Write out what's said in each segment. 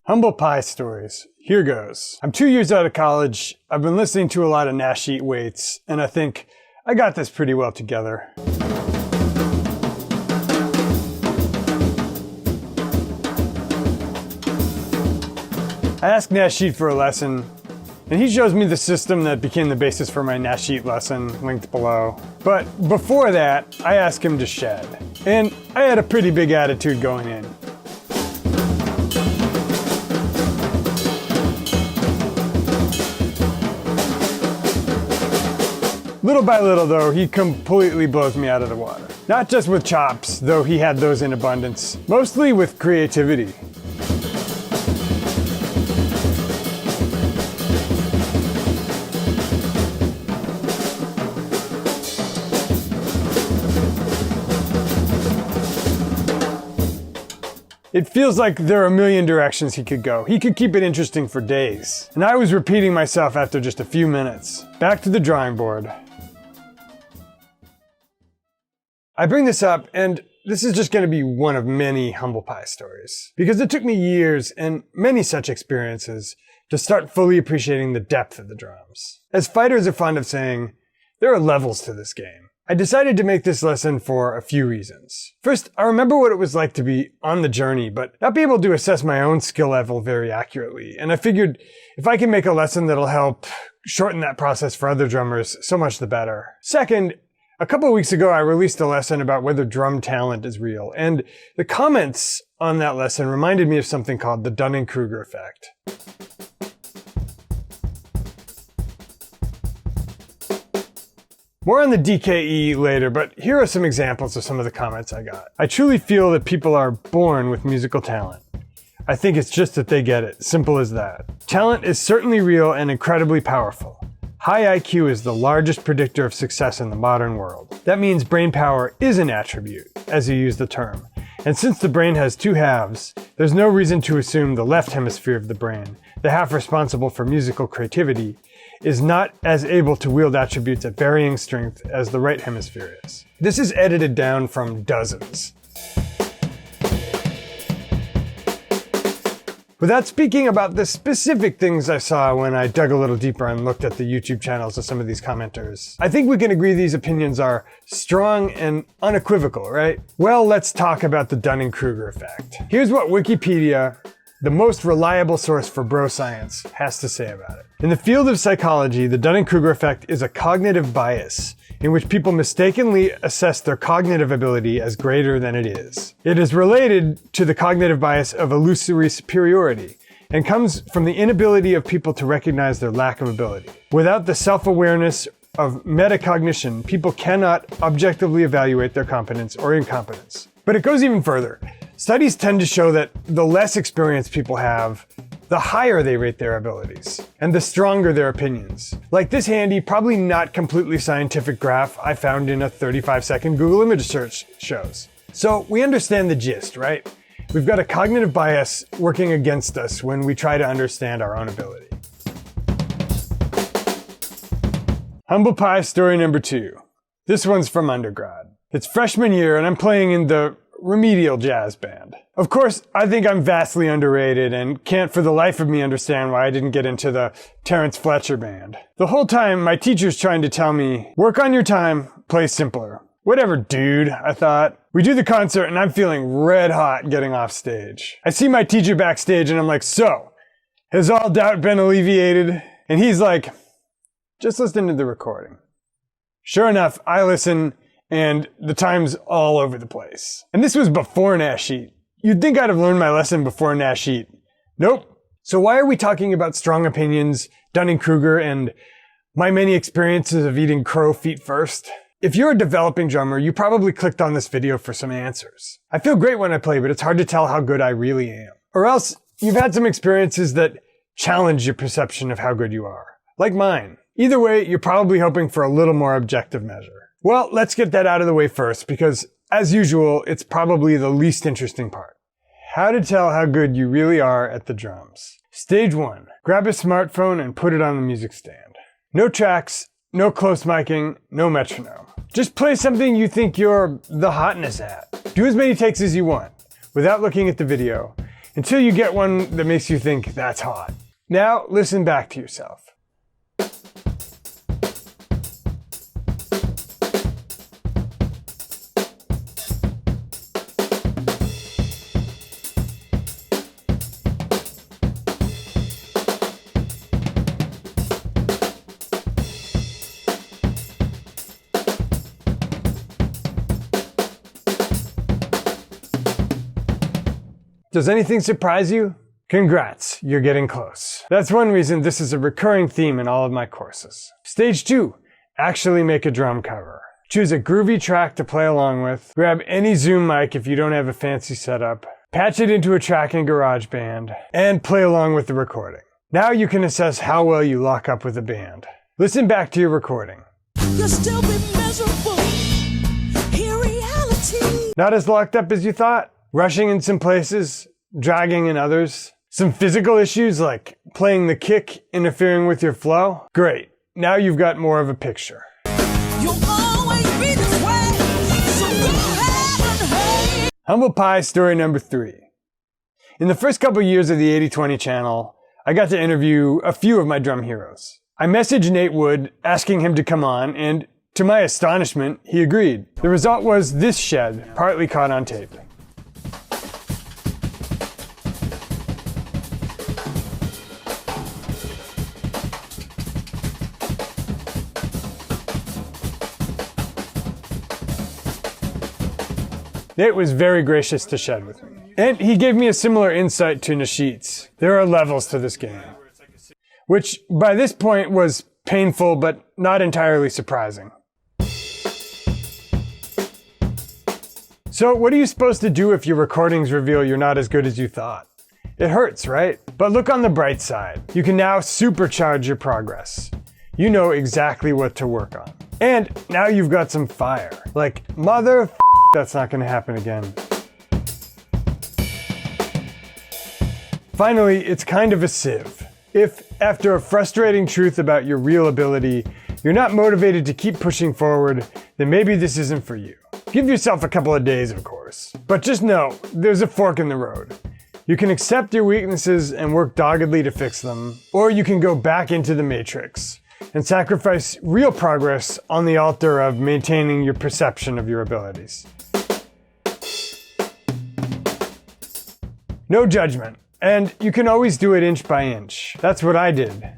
Humble pie stories. Here goes. I'm 2 years out of college. I've been listening to a lot of Nash Eat Weights, and I think I got this pretty well together. I asked Nash Eat for a lesson, and he shows me the system that became the basis for my Nash Eat lesson, linked below. But before that, I asked him to shed. And I had a pretty big attitude going in. Little by little though, he completely blows me out of the water. Not just with chops, though he had those in abundance, mostly with creativity. It feels like there are a million directions he could go. He could keep it interesting for days. And I was repeating myself after just a few minutes. Back to the drawing board. I bring this up, and this is just going to be one of many humble pie stories, because it took me years and many such experiences to start fully appreciating the depth of the drums. As fighters are fond of saying, there are levels to this game. I decided to make this lesson for a few reasons. First, I remember what it was like to be on the journey, but not be able to assess my own skill level very accurately. And I figured if I can make a lesson that'll help shorten that process for other drummers, so much the better. Second, a couple of weeks ago, I released a lesson about whether drum talent is real, and the comments on that lesson reminded me of something called the Kruger effect. More on the DKE later, but here are some examples of some of the comments I got. I truly feel that people are born with musical talent. I think it's just that they get it. Simple as that. Talent is certainly real and incredibly powerful. High IQ is the largest predictor of success in the modern world. That means brain power is an attribute, as you use the term. And since the brain has two halves, there's no reason to assume the left hemisphere of the brain, the half responsible for musical creativity, is not as able to wield attributes at varying strength as the right hemisphere is. This is edited down from dozens. Without speaking about the specific things I saw when I dug a little deeper and looked at the YouTube channels of some of these commenters, I think we can agree these opinions are strong and unequivocal, right? Well, let's talk about the Dunning-Kruger effect. Here's what Wikipedia, the most reliable source for bro science, has to say about it. In the field of psychology, the Dunning-Kruger effect is a cognitive bias in which people mistakenly assess their cognitive ability as greater than it is. It is related to the cognitive bias of illusory superiority and comes from the inability of people to recognize their lack of ability. Without the self-awareness of metacognition, people cannot objectively evaluate their competence or incompetence. But it goes even further. Studies tend to show that the less experience people have, the higher they rate their abilities, and the stronger their opinions. Like this handy, probably not completely scientific graph I found in a 35-second Google image search shows. So we understand the gist, right? We've got a cognitive bias working against us when we try to understand our own ability. Humble pie story number 2. This one's from undergrad. It's freshman year and I'm playing in the remedial jazz band. Of course, I think I'm vastly underrated and can't for the life of me understand why I didn't get into the Terrence Fletcher band. The whole time, my teacher's trying to tell me, work on your time, play simpler. Whatever, dude, I thought. We do the concert and I'm feeling red hot getting off stage. I see my teacher backstage and I'm like, so, has all doubt been alleviated? And he's like, just listen to the recording. Sure enough, I listen and the time's all over the place. And this was before Nash Eat. You'd think I'd have learned my lesson before Nash Eat. Nope. So why are we talking about strong opinions, Dunning-Kruger, and my many experiences of eating crow feet first? If you're a developing drummer, you probably clicked on this video for some answers. I feel great when I play, but it's hard to tell how good I really am. Or else, you've had some experiences that challenge your perception of how good you are. Like mine. Either way, you're probably hoping for a little more objective measure. Well, let's get that out of the way first, because as usual, it's probably the least interesting part. How to tell how good you really are at the drums. Stage 1. Grab a smartphone and put it on the music stand. No tracks, no close miking, no metronome. Just play something you think you're the hotness at. Do as many takes as you want, without looking at the video, until you get one that makes you think that's hot. Now listen back to yourself. Does anything surprise you? Congrats, you're getting close. That's one reason this is a recurring theme in all of my courses. Stage 2, actually make a drum cover. Choose a groovy track to play along with, grab any Zoom mic if you don't have a fancy setup, patch it into a track in GarageBand, and play along with the recording. Now you can assess how well you lock up with a band. Listen back to your recording. You'll still be miserable. Hear reality. Not as locked up as you thought? Rushing in some places, dragging in others? Some physical issues like playing the kick interfering with your flow? Great, now you've got more of a picture. You'll always be this way, so go ahead and hate. Humble Pie story number 3. In the first couple years of the 80/20 channel, I got to interview a few of my drum heroes. I messaged Nate Wood asking him to come on, and to my astonishment, he agreed. The result was this shed, partly caught on tape. Nate was very gracious to shed with me. And he gave me a similar insight to Nashid's. There are levels to this game. Which, by this point, was painful but not entirely surprising. So what are you supposed to do if your recordings reveal you're not as good as you thought? It hurts, right? But look on the bright side. You can now supercharge your progress. You know exactly what to work on. And now you've got some fire. Like, that's not gonna happen again. Finally, it's kind of a sieve. If, after a frustrating truth about your real ability, you're not motivated to keep pushing forward, then maybe this isn't for you. Give yourself a couple of days, of course. But just know, there's a fork in the road. You can accept your weaknesses and work doggedly to fix them, or you can go back into the matrix and sacrifice real progress on the altar of maintaining your perception of your abilities. No judgment, and you can always do it inch by inch. That's what I did.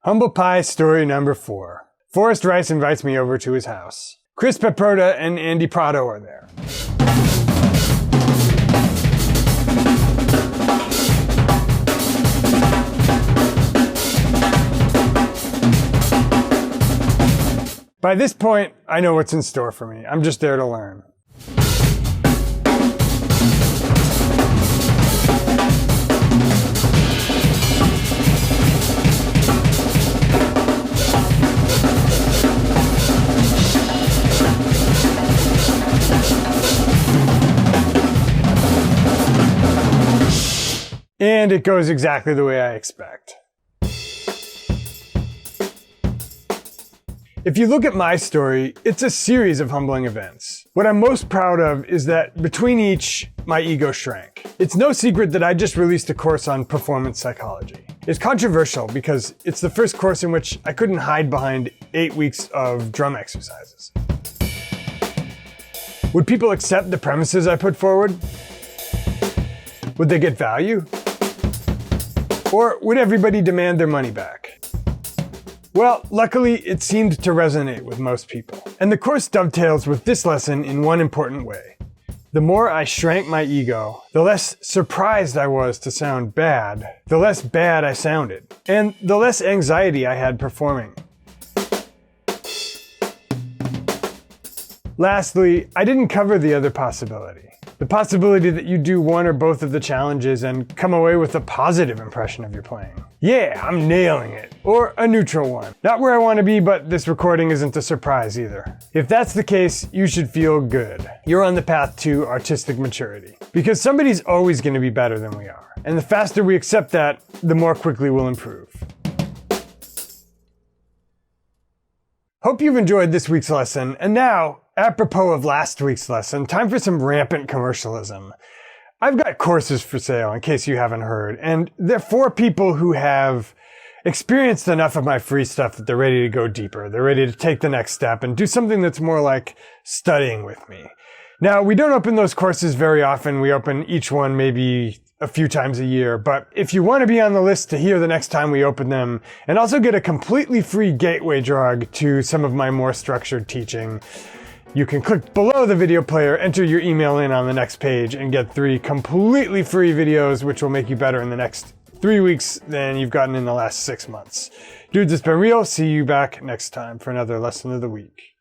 Humble Pie story number 4. Forrest Rice invites me over to his house. Chris Peproda and Andy Prado are there. By this point, I know what's in store for me. I'm just there to learn. And it goes exactly the way I expect. If you look at my story, it's a series of humbling events. What I'm most proud of is that between each, my ego shrank. It's no secret that I just released a course on performance psychology. It's controversial because it's the first course in which I couldn't hide behind 8 weeks of drum exercises. Would people accept the premises I put forward? Would they get value? Or would everybody demand their money back? Well, luckily, it seemed to resonate with most people. And the course dovetails with this lesson in one important way. The more I shrank my ego, the less surprised I was to sound bad, the less bad I sounded, and the less anxiety I had performing. Lastly, I didn't cover the other possibility. The possibility that you do one or both of the challenges and come away with a positive impression of your playing. Yeah, I'm nailing it. Or a neutral one. Not where I want to be, but this recording isn't a surprise either. If that's the case, you should feel good. You're on the path to artistic maturity. Because somebody's always going to be better than we are. And the faster we accept that, the more quickly we'll improve. Hope you've enjoyed this week's lesson, and now, apropos of last week's lesson, time for some rampant commercialism. I've got courses for sale, in case you haven't heard, and they're for people who have experienced enough of my free stuff that they're ready to go deeper. They're ready to take the next step and do something that's more like studying with me. Now, we don't open those courses very often. We open each one maybe a few times a year, but if you want to be on the list to hear the next time we open them, and also get a completely free gateway drug to some of my more structured teaching, you can click below the video player, enter your email in on the next page, and get 3 completely free videos which will make you better in the next 3 weeks than you've gotten in the last 6 months. Dudes, it's been real. See you back next time for another lesson of the week.